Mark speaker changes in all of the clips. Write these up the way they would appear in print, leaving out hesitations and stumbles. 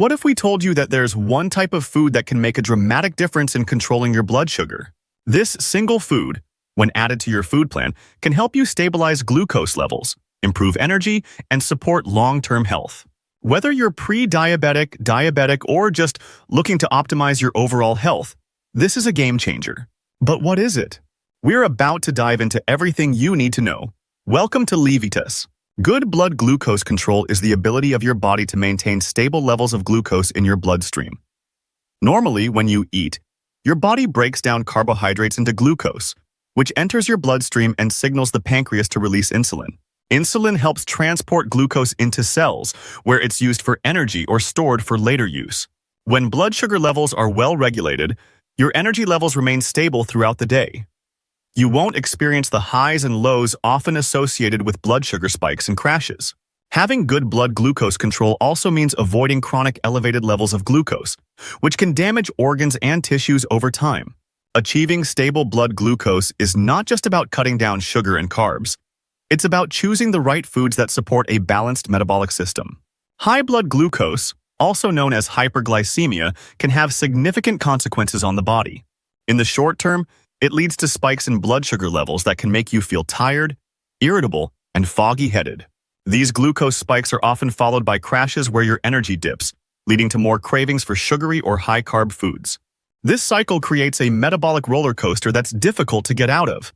Speaker 1: What if we told you that there's one type of food that can make a dramatic difference in controlling your blood sugar? This single food, when added to your food plan, can help you stabilize glucose levels, improve energy, and support long-term health. Whether you're pre-diabetic, diabetic, or just looking to optimize your overall health, this is a game changer. But what is it? We're about to dive into everything you need to know. Welcome to Levitas. Good blood glucose control is the ability of your body to maintain stable levels of glucose in your bloodstream. Normally, when you eat, your body breaks down carbohydrates into glucose, which enters your bloodstream and signals the pancreas to release insulin. Insulin helps transport glucose into cells, where it's used for energy or stored for later use. When blood sugar levels are well regulated, your energy levels remain stable throughout the day. You won't experience the highs and lows often associated with blood sugar spikes and crashes. Having good blood glucose control also means avoiding chronic elevated levels of glucose, which can damage organs and tissues over time. Achieving stable blood glucose is not just about cutting down sugar and carbs. It's about choosing the right foods that support a balanced metabolic system. High blood glucose, also known as hyperglycemia, can have significant consequences on the body. In the short term, it leads to spikes in blood sugar levels that can make you feel tired, irritable, and foggy-headed. These glucose spikes are often followed by crashes where your energy dips, leading to more cravings for sugary or high-carb foods. This cycle creates a metabolic roller coaster that's difficult to get out of.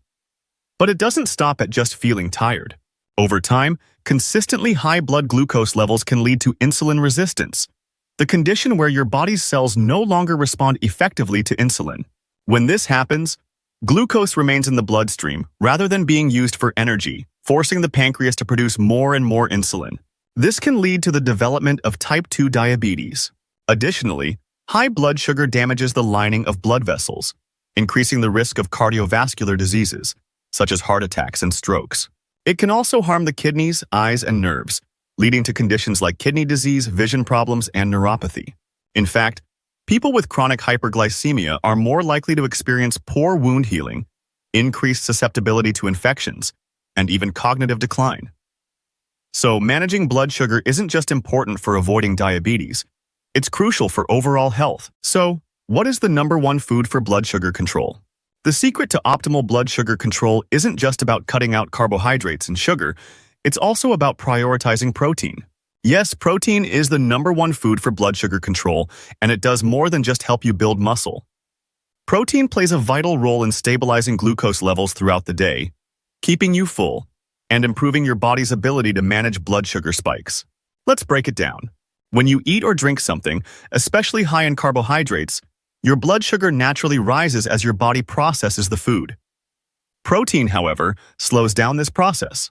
Speaker 1: But it doesn't stop at just feeling tired. Over time, consistently high blood glucose levels can lead to insulin resistance, the condition where your body's cells no longer respond effectively to insulin. When this happens, glucose remains in the bloodstream rather than being used for energy, forcing the pancreas to produce more and more insulin. This can lead to the development of type 2 diabetes. Additionally, high blood sugar damages the lining of blood vessels, increasing the risk of cardiovascular diseases, such as heart attacks and strokes. It can also harm the kidneys, eyes, and nerves, leading to conditions like kidney disease, vision problems, and neuropathy. In fact, people with chronic hyperglycemia are more likely to experience poor wound healing, increased susceptibility to infections, and even cognitive decline. So, managing blood sugar isn't just important for avoiding diabetes, it's crucial for overall health. So, what is the #1 food for blood sugar control? The secret to optimal blood sugar control isn't just about cutting out carbohydrates and sugar, it's also about prioritizing protein. Yes, protein is the #1 food for blood sugar control, and it does more than just help you build muscle. Protein plays a vital role in stabilizing glucose levels throughout the day, keeping you full, and improving your body's ability to manage blood sugar spikes. Let's break it down. When you eat or drink something, especially high in carbohydrates, your blood sugar naturally rises as your body processes the food. Protein, however, slows down this process.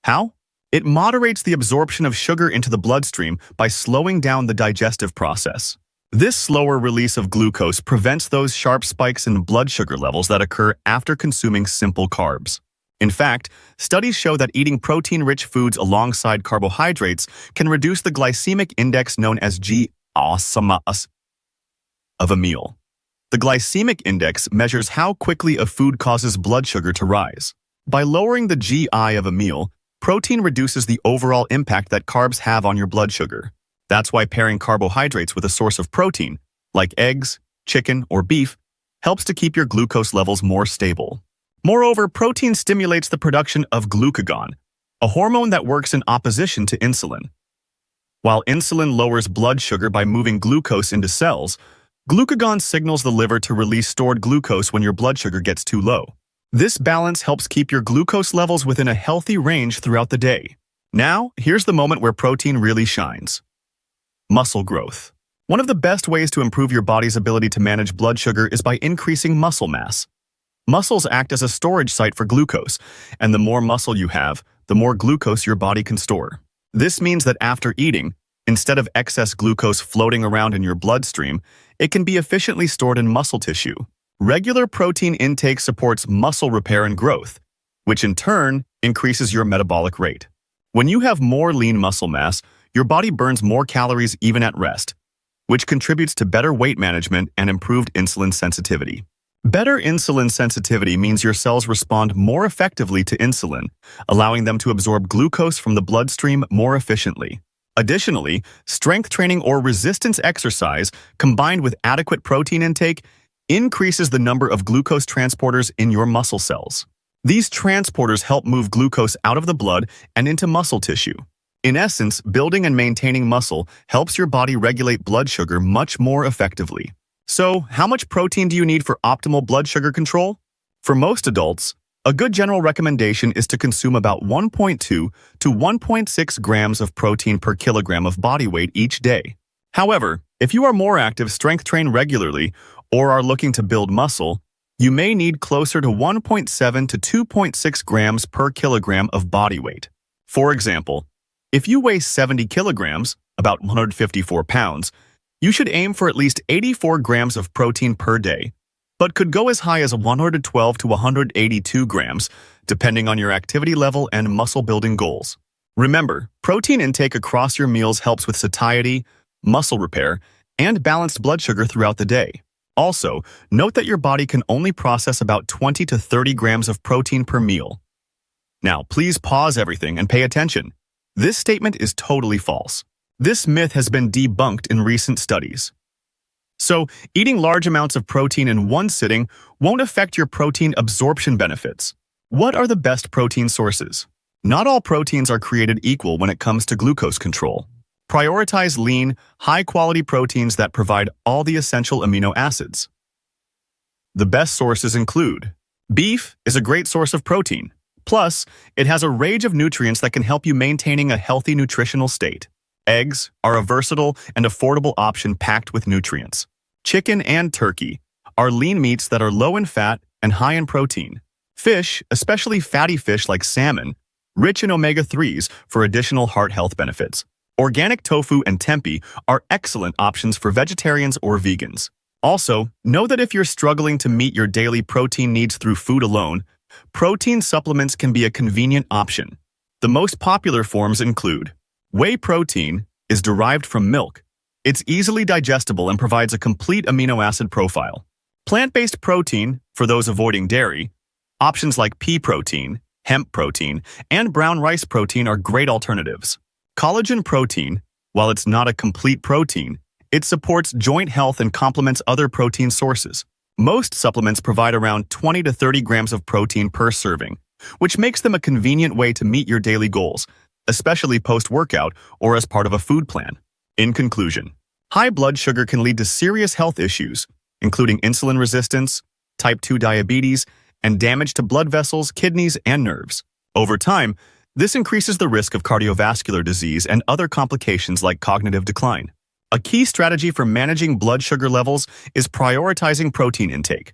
Speaker 1: How? It moderates the absorption of sugar into the bloodstream by slowing down the digestive process. This slower release of glucose prevents those sharp spikes in blood sugar levels that occur after consuming simple carbs. In fact, studies show that eating protein-rich foods alongside carbohydrates can reduce the glycemic index known as GI of a meal. The glycemic index measures how quickly a food causes blood sugar to rise. By lowering the GI of a meal, protein reduces the overall impact that carbs have on your blood sugar. That's why pairing carbohydrates with a source of protein, like eggs, chicken, or beef, helps to keep your glucose levels more stable. Moreover, protein stimulates the production of glucagon, a hormone that works in opposition to insulin. While insulin lowers blood sugar by moving glucose into cells, glucagon signals the liver to release stored glucose when your blood sugar gets too low. This balance helps keep your glucose levels within a healthy range throughout the day. Now, here's the moment where protein really shines. Muscle growth. One of the best ways to improve your body's ability to manage blood sugar is by increasing muscle mass. Muscles act as a storage site for glucose, and the more muscle you have, the more glucose your body can store. This means that after eating, instead of excess glucose floating around in your bloodstream, it can be efficiently stored in muscle tissue. Regular protein intake supports muscle repair and growth, which in turn increases your metabolic rate. When you have more lean muscle mass, your body burns more calories even at rest, which contributes to better weight management and improved insulin sensitivity. Better insulin sensitivity means your cells respond more effectively to insulin, allowing them to absorb glucose from the bloodstream more efficiently. Additionally, strength training or resistance exercise combined with adequate protein intake increases the number of glucose transporters in your muscle cells. These transporters help move glucose out of the blood and into muscle tissue. In essence, building and maintaining muscle helps your body regulate blood sugar much more effectively. So, how much protein do you need for optimal blood sugar control? For most adults, a good general recommendation is to consume about 1.2 to 1.6 grams of protein per kilogram of body weight each day. However, if you are more active, strength train regularly, or are looking to build muscle, you may need closer to 1.7 to 2.6 grams per kilogram of body weight. For example, if you weigh 70 kilograms, about 154 pounds, you should aim for at least 84 grams of protein per day, but could go as high as 112 to 182 grams, depending on your activity level and muscle-building goals. Remember, protein intake across your meals helps with satiety, muscle repair, and balanced blood sugar throughout the day. Also, note that your body can only process about 20 to 30 grams of protein per meal. Now, please pause everything and pay attention. This statement is totally false. This myth has been debunked in recent studies. So, eating large amounts of protein in one sitting won't affect your protein absorption benefits. What are the best protein sources? Not all proteins are created equal when it comes to glucose control. Prioritize lean, high-quality proteins that provide all the essential amino acids. The best sources include: beef is a great source of protein. Plus, it has a range of nutrients that can help you maintaining a healthy nutritional state. Eggs are a versatile and affordable option packed with nutrients. Chicken and turkey are lean meats that are low in fat and high in protein. Fish, especially fatty fish like salmon, rich in omega-3s for additional heart health benefits. Organic tofu and tempeh are excellent options for vegetarians or vegans. Also, know that if you're struggling to meet your daily protein needs through food alone, protein supplements can be a convenient option. The most popular forms include: whey protein is derived from milk. It's easily digestible and provides a complete amino acid profile. Plant-based protein, for those avoiding dairy, options like pea protein, hemp protein, and brown rice protein are great alternatives. Collagen protein, while it's not a complete protein, it supports joint health and complements other protein sources. Most supplements provide around 20 to 30 grams of protein per serving, which makes them a convenient way to meet your daily goals, especially post-workout or as part of a food plan. In conclusion, high blood sugar can lead to serious health issues, including insulin resistance, type 2 diabetes, and damage to blood vessels, kidneys, and nerves. Over time, this increases the risk of cardiovascular disease and other complications like cognitive decline. A key strategy for managing blood sugar levels is prioritizing protein intake.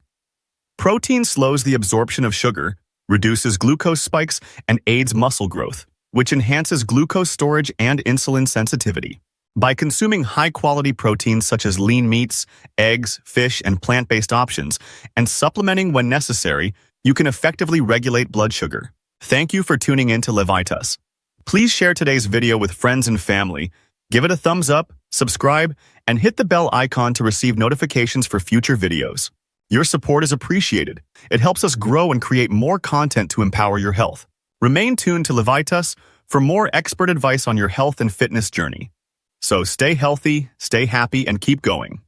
Speaker 1: Protein slows the absorption of sugar, reduces glucose spikes, and aids muscle growth, which enhances glucose storage and insulin sensitivity. By consuming high-quality proteins such as lean meats, eggs, fish, and plant-based options, and supplementing when necessary, you can effectively regulate blood sugar. Thank you for tuning in to Levitas. Please share today's video with friends and family, give it a thumbs up, subscribe, and hit the bell icon to receive notifications for future videos. Your support is appreciated. It helps us grow and create more content to empower your health. Remain tuned to Levitas for more expert advice on your health and fitness journey. So stay healthy, stay happy, and keep going.